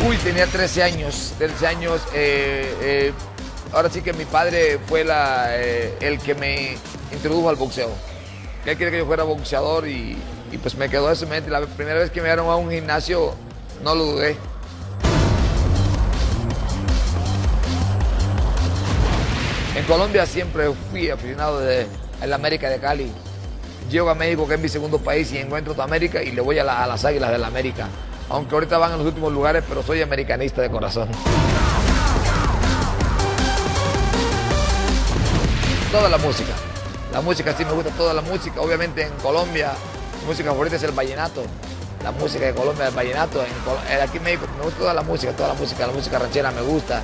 Uy, tenía 13 años. 13 años. Ahora sí que mi padre fue el que me introdujo al boxeo. Que él quería que yo fuera boxeador y pues me quedó eso en mente. La primera vez que me dieron a un gimnasio, no lo dudé. En Colombia siempre fui aficionado de la América de Cali. Llego a México, que es mi segundo país, y encuentro toda América y le voy a las Águilas de la América. Aunque ahorita van en los últimos lugares, pero soy americanista de corazón. Toda la música. La música sí me gusta, toda la música. Obviamente en Colombia, mi música favorita es el vallenato. La música de Colombia, el vallenato. Aquí en México me gusta toda la música. La música ranchera me gusta.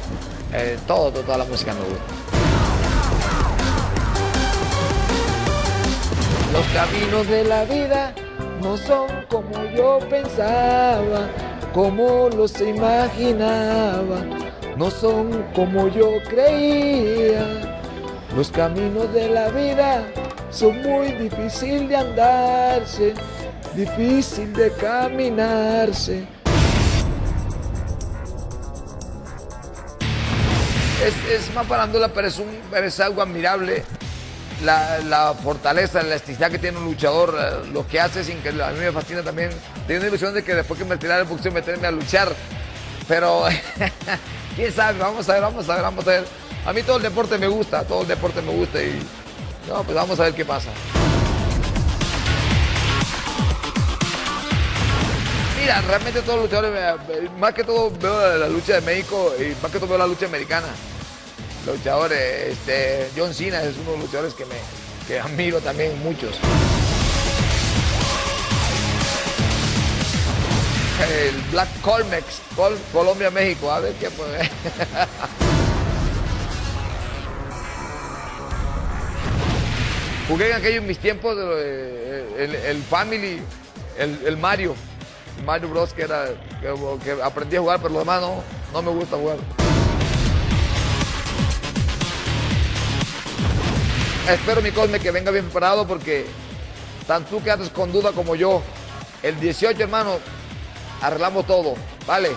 Toda la música me gusta. Los caminos de la vida no son como yo pensaba, como los imaginaba, no son como yo creía. Los caminos de la vida son muy difíciles de andarse, difícil de caminarse. Es más farándula, pero es algo admirable. La fortaleza, la elasticidad que tiene un luchador, lo que hace sin que a mí me fascina también. Tengo una ilusión de que después que me retirara el boxeo meterme a luchar, pero quién sabe, vamos a ver. A mí todo el deporte me gusta y no, pues vamos a ver qué pasa. Mira, realmente todos los luchadores, más que todo veo la lucha de México y más que todo veo la lucha americana. Luchadores, John Cena es uno de los luchadores que admiro también muchos. El Black Colmex, Colombia-México, a ver qué puede. Jugué en aquellos mis tiempos, el Family, el Mario Bros, que aprendí a jugar, pero lo demás no me gusta jugar. Espero, mi Cosme, que venga bien preparado porque tanto tú quedaste con duda como yo. El 18, hermano, arreglamos todo, ¿vale?